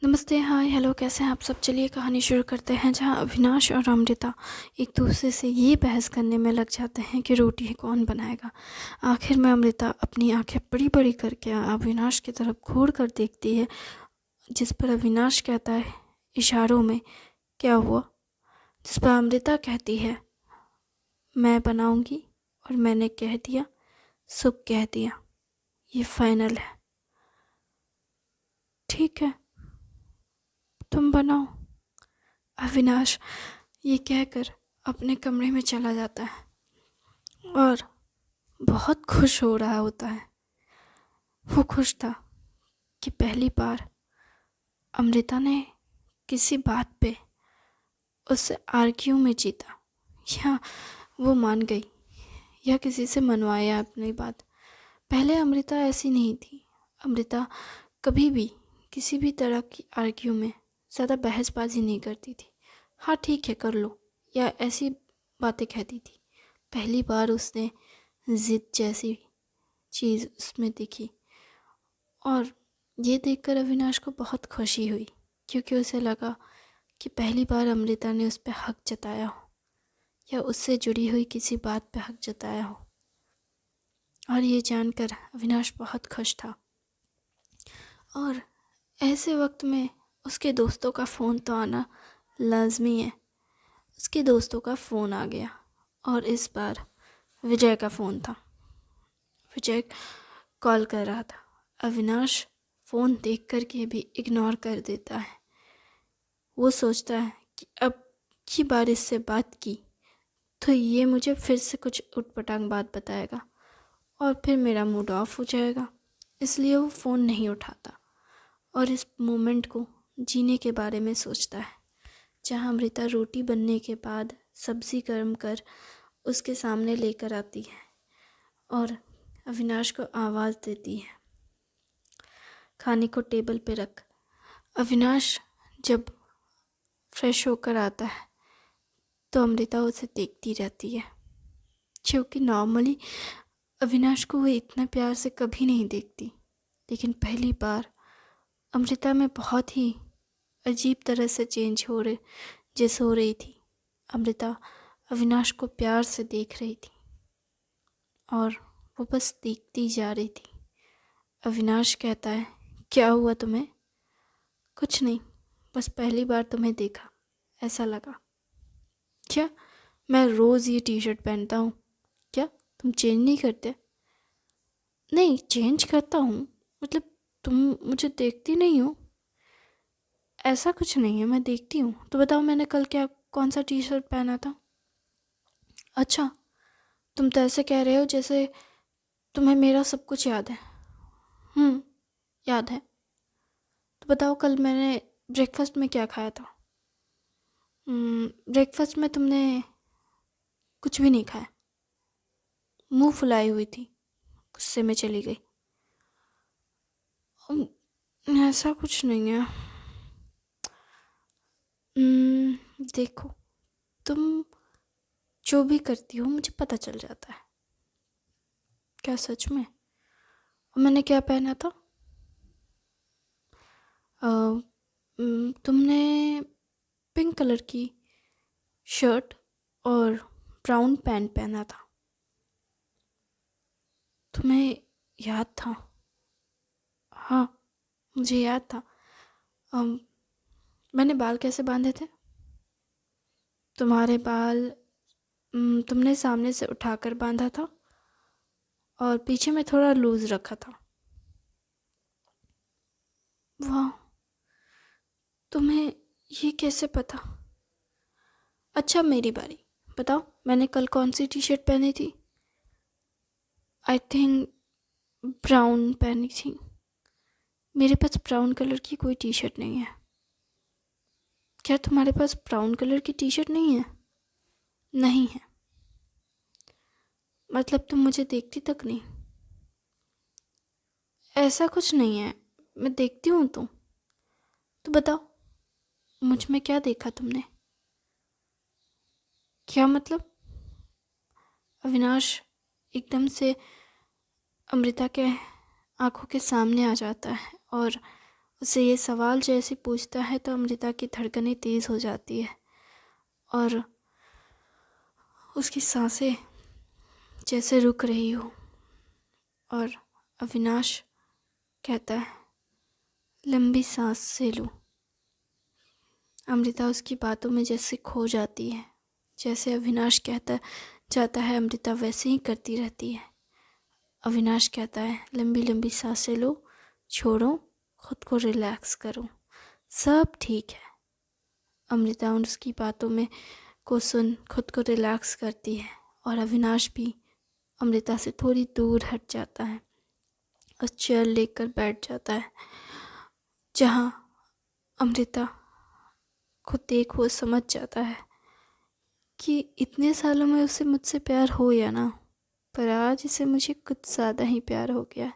नमस्ते, हाय, हेलो, कैसे हैं आप सब। चलिए कहानी शुरू करते हैं, जहाँ अविनाश और अमृता एक दूसरे से ये बहस करने में लग जाते हैं कि रोटी कौन बनाएगा। आखिर में अमृता अपनी आंखें बड़ी बड़ी करके अविनाश की तरफ घूर कर देखती है, जिस पर अविनाश कहता है इशारों में, क्या हुआ। जिस पर अमृता कहती है, मैं बनाऊंगी और मैंने कह दिया सो कह दिया, ये फाइनल है। ठीक है, तुम बनाओ। अविनाश ये कहकर अपने कमरे में चला जाता है और बहुत खुश हो रहा होता है। वो खुश था कि पहली बार अमृता ने किसी बात पे उससे आर्ग्यू में जीता, या वो मान गई, या किसी से मनवाया अपनी बात। पहले अमृता ऐसी नहीं थी। अमृता कभी भी किसी भी तरह की आर्ग्यू में ज़्यादा बहसबाजी नहीं करती थी। हाँ ठीक है कर लो, या ऐसी बातें कहती थी। पहली बार उसने ज़िद जैसी चीज़ उसमें दिखी, और ये देखकर अविनाश को बहुत खुशी हुई, क्योंकि उसे लगा कि पहली बार अमृता ने उस पर हक जताया हो, या उससे जुड़ी हुई किसी बात पे हक जताया हो। और ये जानकर अविनाश बहुत खुश था। और ऐसे वक्त में उसके दोस्तों का फ़ोन तो आना लाजमी है। उसके दोस्तों का फ़ोन आ गया, और इस बार विजय का फ़ोन था। विजय कॉल कर रहा था। अविनाश फ़ोन देख कर के भी इग्नोर कर देता है। वो सोचता है कि अब की बार इससे बात की तो ये मुझे फिर से कुछ उटपटांग बात बताएगा, और फिर मेरा मूड ऑफ हो जाएगा। इसलिए वो फ़ोन नहीं उठाता और इस मोमेंट को जीने के बारे में सोचता है, जहाँ अमृता रोटी बनने के बाद सब्ज़ी गर्म कर उसके सामने लेकर आती है और अविनाश को आवाज़ देती है, खाने को टेबल पे रख। अविनाश जब फ्रेश होकर आता है तो अमृता उसे देखती रहती है, क्योंकि नॉर्मली अविनाश को वो इतना प्यार से कभी नहीं देखती। लेकिन पहली बार अमृता में बहुत ही अजीब तरह से चेंज हो रही थी। अमृता अविनाश को प्यार से देख रही थी, और वो बस देखती जा रही थी। अविनाश कहता है, क्या हुआ तुम्हें? कुछ नहीं, बस पहली बार तुम्हें देखा, ऐसा लगा। क्या मैं रोज़ ये टी शर्ट पहनता हूँ? क्या तुम चेंज नहीं करते? नहीं, चेंज करता हूँ, मतलब तुम मुझे देखती नहीं हो। ऐसा कुछ नहीं है, मैं देखती हूँ। तो बताओ मैंने कल कौन सा टी शर्ट पहना था? अच्छा, तुम तो ऐसे कह रहे हो जैसे तुम्हें मेरा सब कुछ याद है। याद है। तो बताओ कल मैंने ब्रेकफास्ट में क्या खाया था? ब्रेकफास्ट में तुमने कुछ भी नहीं खाया, मुंह फुलाई हुई थी, गुस्से में चली गई। ऐसा कुछ नहीं है। देखो, तुम जो भी करती हो मुझे पता चल जाता है। क्या सच में? और मैंने क्या पहना था? तुमने पिंक कलर की शर्ट और ब्राउन पैंट पहना था। तुम्हें याद था? हाँ, मुझे याद था। मैंने बाल कैसे बांधे थे? तुम्हारे बाल तुमने सामने से उठाकर बांधा था, और पीछे में थोड़ा लूज़ रखा था। वाह, तुम्हें ये कैसे पता? अच्छा, मेरी बारी। बताओ मैंने कल कौन सी टी शर्ट पहनी थी? आई थिंक ब्राउन पहनी थी। मेरे पास ब्राउन कलर की कोई टी शर्ट नहीं है। क्या तुम्हारे पास ब्राउन कलर की टी शर्ट नहीं है? नहीं है। मतलब तुम मुझे देखती तक नहीं? ऐसा कुछ नहीं है, मैं देखती हूँ तो बताओ मुझ में क्या देखा तुमने? क्या मतलब? अविनाश एकदम से अमृता के आंखों के सामने आ जाता है और उससे ये सवाल जैसे पूछता है तो अमृता की धड़कनें तेज़ हो जाती है और उसकी सांसें जैसे रुक रही हो। और अविनाश कहता है, लंबी सांस से लो। अमृता उसकी बातों में जैसे खो जाती है। जैसे अविनाश कहता जाता है अमृता वैसे ही करती रहती है। अविनाश कहता है, लंबी लंबी सांसें लो, छोड़ो, खुद को रिलैक्स करो, सब ठीक है। अमृता उसकी बातों में को सुन खुद को रिलैक्स करती है और अविनाश भी अमृता से थोड़ी दूर हट जाता है और चेयर लेकर बैठ जाता है जहाँ अमृता को देख वो समझ जाता है कि इतने सालों में उसे मुझसे प्यार हो या ना, पर आज इसे मुझे कुछ ज़्यादा ही प्यार हो गया है।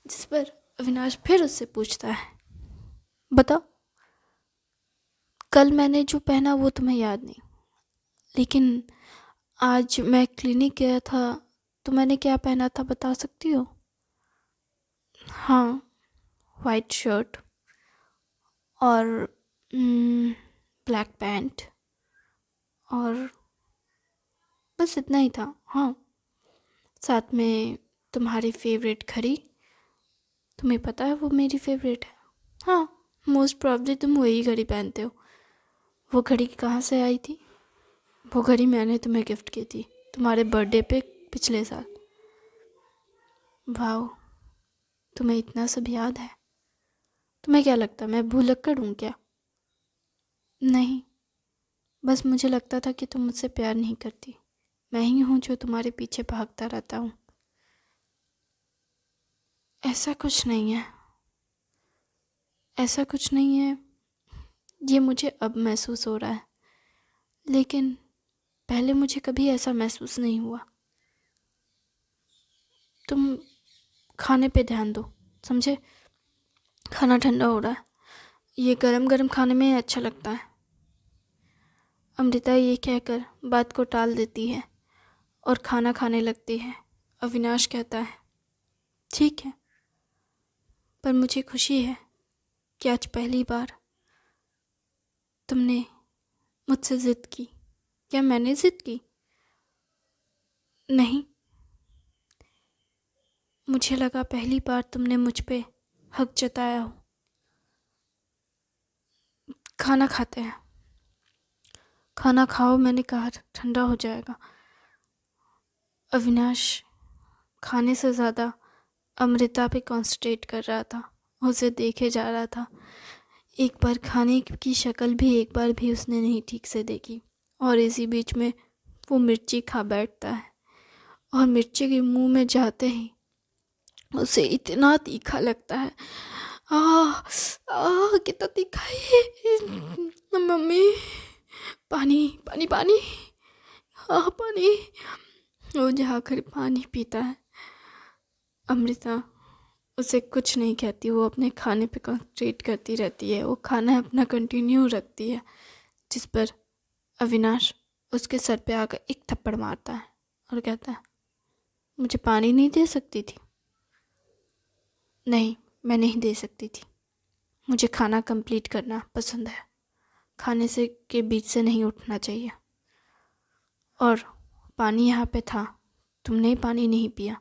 जिस पर अविनाश फिर उससे पूछता है, बताओ, कल मैंने जो पहना वो तुम्हें याद नहीं, लेकिन आज मैं क्लिनिक गया था तो मैंने क्या पहना था बता सकती हो? हाँ, वाइट शर्ट और ब्लैक पैंट और बस इतना ही था। हाँ, साथ में तुम्हारी फेवरेट घड़ी, तुम्हें पता है वो मेरी फेवरेट है। हाँ, मोस्ट प्रॉब्ली तुम वही घड़ी पहनते हो। वो घड़ी कहाँ से आई थी? वो घड़ी मैंने तुम्हें गिफ्ट की थी तुम्हारे बर्थडे पे पिछले साल। वाह, तुम्हें इतना सब याद है। तुम्हें क्या लगता मैं भूलक्कड़ हूँ क्या? नहीं, बस मुझे लगता था कि तुम मुझसे प्यार नहीं करती। मैं ही हूँ जो तुम्हारे पीछे भागता रहता हूँ। ऐसा कुछ नहीं है, ऐसा कुछ नहीं है। ये मुझे अब महसूस हो रहा है, लेकिन पहले मुझे कभी ऐसा महसूस नहीं हुआ। तुम खाने पे ध्यान दो, समझे? खाना ठंडा हो रहा है, ये गरम गरम खाने में अच्छा लगता है। अमृता ये कहकर बात को टाल देती है और खाना खाने लगती है। अविनाश कहता है, ठीक है, पर मुझे खुशी है कि आज पहली बार तुमने मुझसे ज़िद की। क्या मैंने ज़िद की? नहीं, मुझे लगा पहली बार तुमने मुझ पे हक जताया हो। खाना खाते हैं। खाना खाओ, मैंने कहा, ठंडा हो जाएगा। अविनाश खाने से ज़्यादा अमृता पे कॉन्सेंट्रेट कर रहा था, उसे देखे जा रहा था। एक बार खाने की शक्ल भी एक बार भी उसने नहीं ठीक से देखी और इसी बीच में वो मिर्ची खा बैठता है और मिर्ची के मुंह में जाते ही उसे इतना तीखा लगता है। कितना तीखा है। मम्मी, पानी पानी पानी, पानी। वो जाकर पानी पीता है। अमृता उसे कुछ नहीं कहती, वो अपने खाने पे कंसंट्रेट करती रहती है। वो खाना अपना कंटिन्यू रखती है, जिस पर अविनाश उसके सर पे आकर एक थप्पड़ मारता है और कहता है, मुझे पानी नहीं दे सकती थी? नहीं, मैं नहीं दे सकती थी। मुझे खाना कंप्लीट करना पसंद है, खाने से के बीच से नहीं उठना चाहिए। और पानी यहाँ पे था, तुमने पानी नहीं पिया।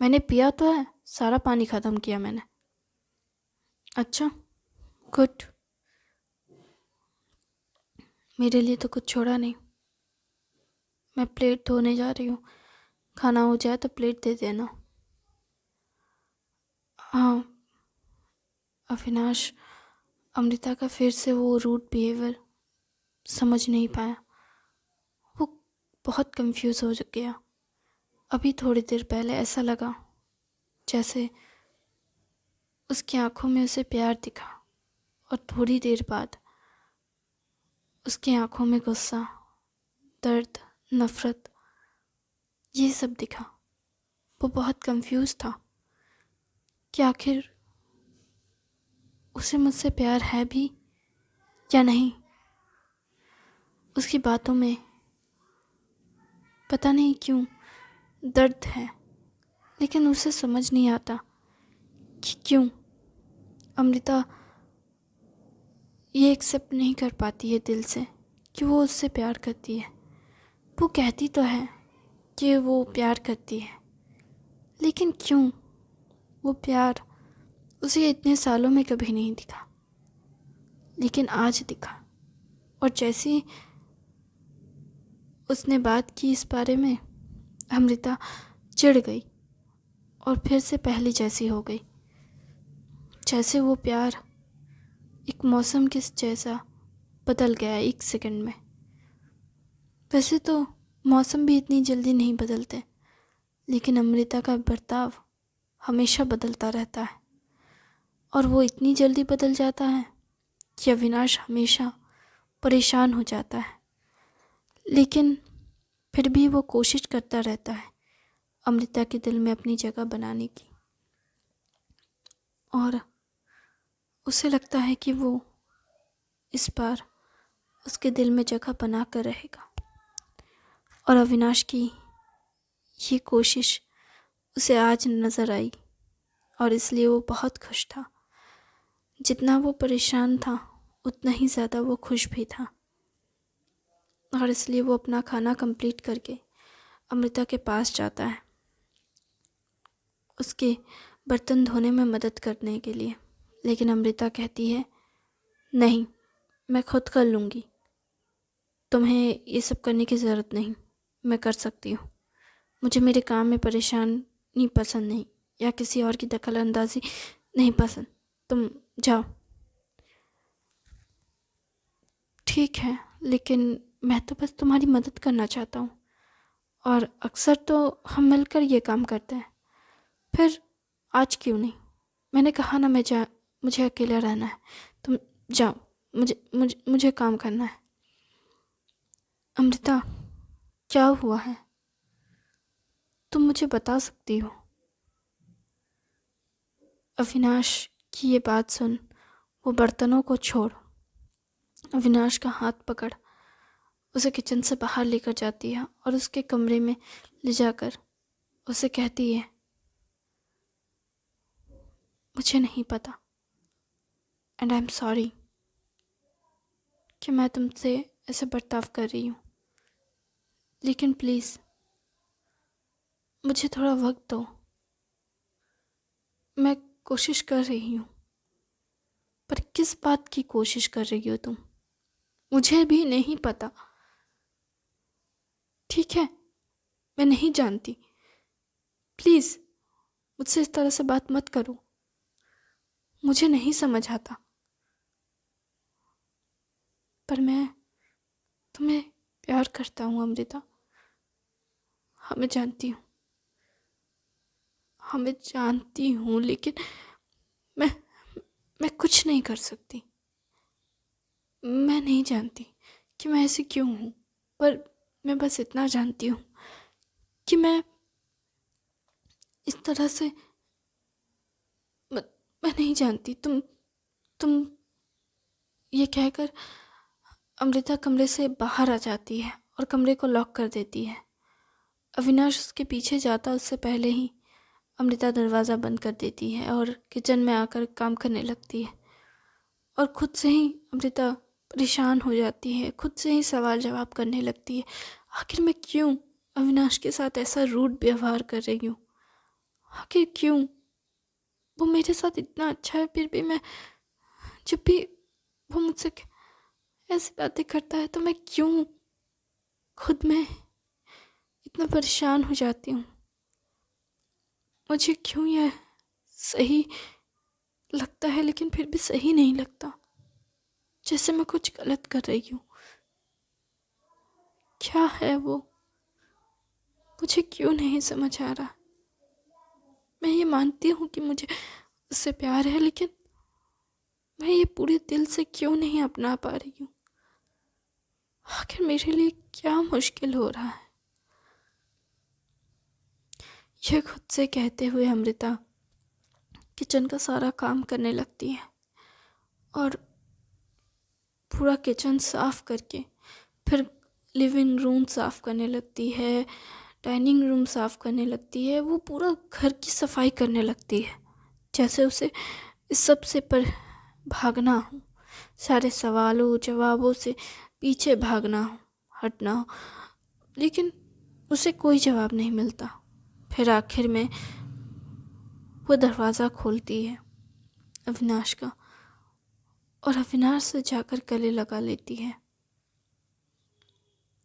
मैंने पिया तो है, सारा पानी ख़त्म किया मैंने। अच्छा, गुड। मेरे लिए तो कुछ छोड़ा नहीं। मैं प्लेट धोने जा रही हूँ, खाना हो जाए तो प्लेट दे देना। हाँ। अविनाश अमृता का फिर से वो रूड बिहेवियर समझ नहीं पाया। वो बहुत कंफ्यूज हो गया। अभी थोड़ी देर पहले ऐसा लगा जैसे उसकी आंखों में उसे प्यार दिखा और थोड़ी देर बाद उसकी आंखों में गुस्सा, दर्द, नफ़रत, ये सब दिखा। वो बहुत कंफ्यूज था कि आखिर उसे मुझसे प्यार है भी या नहीं। उसकी बातों में पता नहीं क्यों दर्द है, लेकिन उसे समझ नहीं आता कि क्यों। अमृता ये एक्सेप्ट नहीं कर पाती है दिल से कि वो उससे प्यार करती है। वो कहती तो है कि वो प्यार करती है, लेकिन क्यों वो प्यार उसे इतने सालों में कभी नहीं दिखा, लेकिन आज दिखा। और जैसे ही उसने बात की इस बारे में, अमृता चिढ़ गई और फिर से पहले जैसी हो गई। जैसे वो प्यार एक मौसम के जैसा बदल गया 1 सेकंड में। वैसे तो मौसम भी इतनी जल्दी नहीं बदलते, लेकिन अमृता का बर्ताव हमेशा बदलता रहता है, और वो इतनी जल्दी बदल जाता है कि अविनाश हमेशा परेशान हो जाता है। लेकिन फिर भी वो कोशिश करता रहता है अमृता के दिल में अपनी जगह बनाने की, और उसे लगता है कि वो इस बार उसके दिल में जगह बना कर रहेगा। और अविनाश की ये कोशिश उसे आज नज़र आई, और इसलिए वो बहुत खुश था। जितना वो परेशान था उतना ही ज़्यादा वो खुश भी था, और इसलिए वो अपना खाना कंप्लीट करके अमृता के पास जाता है उसके बर्तन धोने में मदद करने के लिए। लेकिन अमृता कहती है, नहीं, मैं खुद कर लूँगी, तुम्हें ये सब करने की ज़रूरत नहीं, मैं कर सकती हूँ। मुझे मेरे काम में परेशानी पसंद नहीं, या किसी और की दखल अंदाजी नहीं पसंद, तुम जाओ। ठीक है, लेकिन मैं तो बस तुम्हारी मदद करना चाहता हूँ, और अक्सर तो हम मिलकर ये काम करते हैं, फिर आज क्यों नहीं? मैंने कहा ना, मुझे अकेला रहना है, तुम जाओ, मुझे काम करना है। अमृता, क्या हुआ है? तुम मुझे बता सकती हो? अविनाश की ये बात सुन वो बर्तनों को छोड़ अविनाश का हाथ पकड़ उसे किचन से बाहर लेकर जाती है और उसके कमरे में ले जाकर उसे कहती है, मुझे नहीं पता, एंड आई एम सॉरी कि मैं तुमसे ऐसे बर्ताव कर रही हूँ, लेकिन प्लीज़ मुझे थोड़ा वक्त दो। मैं कोशिश कर रही हूँ, पर किस बात की कोशिश कर रही हो तुम? मुझे भी नहीं पता। ठीक है, मैं नहीं जानती, प्लीज़ मुझसे इस तरह से बात मत करो, मुझे नहीं समझ आता, पर मैं तुम्हें प्यार करता हूँ अमृता। हमें जानती हूँ, लेकिन मैं मैं कुछ नहीं कर सकती। मैं नहीं जानती कि मैं ऐसी क्यों हूँ, पर मैं बस इतना जानती हूँ कि मैं इस तरह से मैं नहीं जानती। तुम ये कहकर अमृता कमरे से बाहर आ जाती है और कमरे को लॉक कर देती है। अविनाश उसके पीछे जाता उससे पहले ही अमृता दरवाज़ा बंद कर देती है और किचन में आकर काम करने लगती है। और खुद से ही अमृता परेशान हो जाती है, खुद से ही सवाल जवाब करने लगती है। आखिर मैं क्यों अविनाश के साथ ऐसा रूड व्यवहार कर रही हूँ? आखिर क्यों? वो मेरे साथ इतना अच्छा है, फिर भी मैं जब भी वो मुझसे ऐसी बातें करता है तो मैं क्यों खुद में इतना परेशान हो जाती हूँ? मुझे क्यों यह सही लगता है, लेकिन फिर भी सही नहीं लगता, जैसे मैं कुछ गलत कर रही हूँ। क्या है वो? मुझे क्यों नहीं समझ आ रहा। मैं ये मानती हूँ कि मुझे उससे प्यार है, लेकिन मैं ये पूरे दिल से क्यों नहीं अपना पा रही हूँ? आखिर मेरे लिए क्या मुश्किल हो रहा है? यह खुद से कहते हुए अमृता किचन का सारा काम करने लगती है और पूरा किचन साफ करके फिर लिविंग रूम साफ करने लगती है, डाइनिंग रूम साफ करने लगती है। वो पूरा घर की सफाई करने लगती है, जैसे उसे इस सब से पर भागना हो, सारे सवालों जवाबों से पीछे भागना हो, हटना हो, लेकिन उसे कोई जवाब नहीं मिलता। फिर आखिर में वो दरवाज़ा खोलती है अविनाश का और अविनाश से जाकर गले लगा लेती है।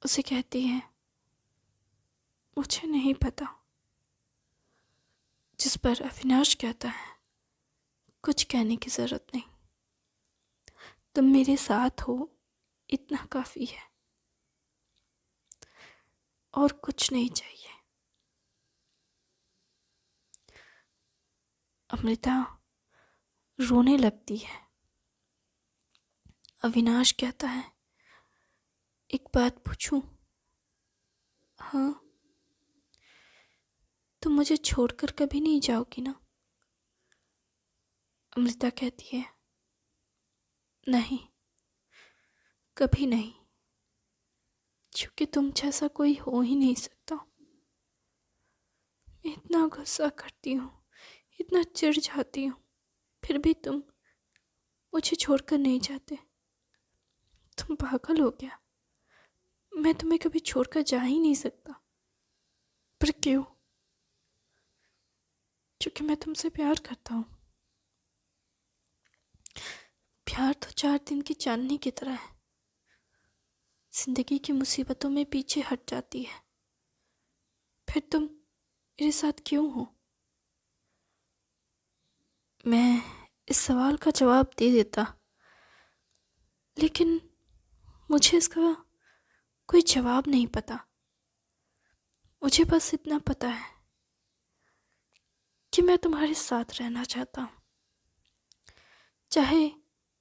उसे कहती है, मुझे नहीं पता। जिस पर अविनाश कहता है, कुछ कहने की ज़रूरत नहीं, तुम मेरे साथ हो इतना काफ़ी है, और कुछ नहीं चाहिए। अमृता रोने लगती है। अविनाश कहता है, एक बात पूछूं? हाँ। तुम मुझे छोड़कर कभी नहीं जाओगी ना? अमृता कहती है, नहीं, कभी नहीं, क्योंकि तुम जैसा कोई हो ही नहीं सकता। मैं इतना गुस्सा करती हूँ, इतना चिढ़ जाती हूँ, फिर भी तुम मुझे छोड़कर नहीं जाते। तुम पागल हो गया। मैं तुम्हें कभी छोड़कर जा ही नहीं सकता। पर क्यों? क्योंकि मैं तुमसे प्यार करता हूँ। प्यार तो 4 दिन की चांदनी की तरह है, जिंदगी की मुसीबतों में पीछे हट जाती है। फिर तुम मेरे साथ क्यों हो? मैं इस सवाल का जवाब दे देता, लेकिन मुझे इसका कोई जवाब नहीं पता। मुझे बस इतना पता है कि मैं तुम्हारे साथ रहना चाहता हूँ, चाहे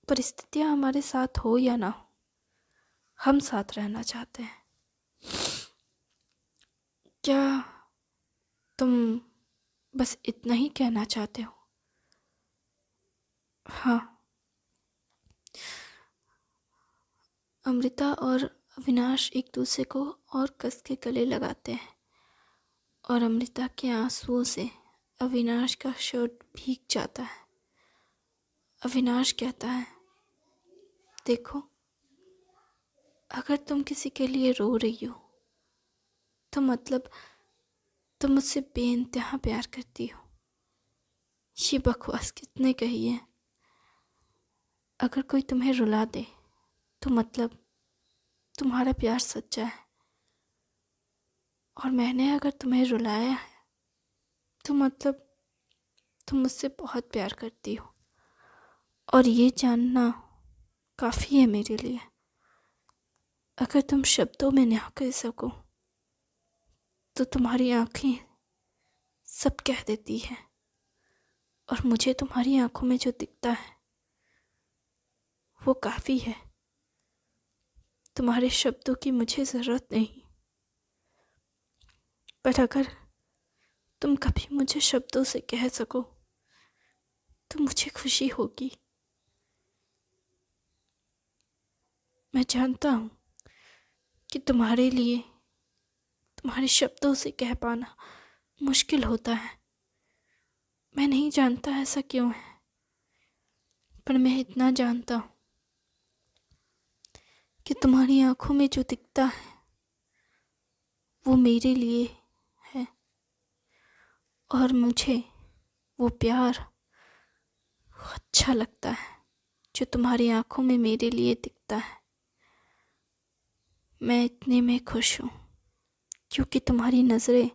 परिस्थितियाँ हमारे साथ हो या ना हो, हम साथ रहना चाहते हैं। क्या तुम बस इतना ही कहना चाहते हो? हाँ। अमृता और अविनाश एक दूसरे को और कस के गले लगाते हैं और अमृता के आंसुओं से अविनाश का शर्ट भीग जाता है। अविनाश कहता है, देखो, अगर तुम किसी के लिए रो रही हो तो मतलब तुम मुझसे बेइंतहा प्यार करती हो। ये बकवास कितने कही है। अगर कोई तुम्हें रुला दे तो मतलब तुम्हारा प्यार सच्चा है, और मैंने अगर तुम्हें रुलाया है तो मतलब तुम मुझसे बहुत प्यार करती हो, और ये जानना काफ़ी है मेरे लिए। अगर तुम शब्दों में ना कह सको तो तुम्हारी आंखें सब कह देती है, और मुझे तुम्हारी आंखों में जो दिखता है वो काफ़ी है। तुम्हारे शब्दों की मुझे ज़रूरत नहीं, पर अगर तुम कभी मुझे शब्दों से कह सको तो मुझे खुशी होगी। मैं जानता हूँ कि तुम्हारे लिए तुम्हारे शब्दों से कह पाना मुश्किल होता है। मैं नहीं जानता ऐसा क्यों है, पर मैं इतना जानता हूँ कि तुम्हारी आंखों में जो दिखता है वो मेरे लिए है, और मुझे वो प्यार अच्छा लगता है जो तुम्हारी आंखों में मेरे लिए दिखता है। मैं इतने में खुश हूँ क्योंकि तुम्हारी नज़रें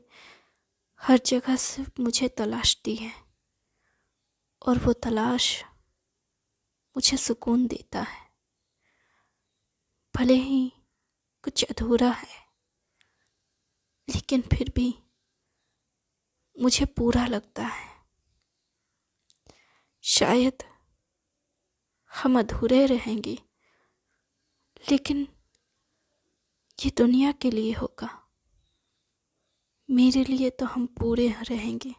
हर जगह से मुझे तलाशती हैं, और वो तलाश मुझे सुकून देता है। भले ही कुछ अधूरा है, लेकिन फिर भी मुझे पूरा लगता है। शायद हम अधूरे रहेंगे, लेकिन ये दुनिया के लिए होगा। मेरे लिए तो हम पूरे रहेंगे।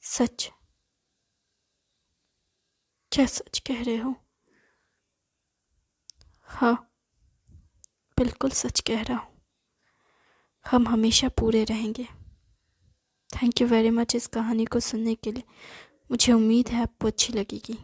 सच? क्या सच कह रहे हो? हाँ, बिल्कुल सच कह रहा हूँ। हम हमेशा पूरे रहेंगे। थैंक यू वेरी मच इस कहानी को सुनने के लिए। मुझे उम्मीद है आपको अच्छी लगेगी।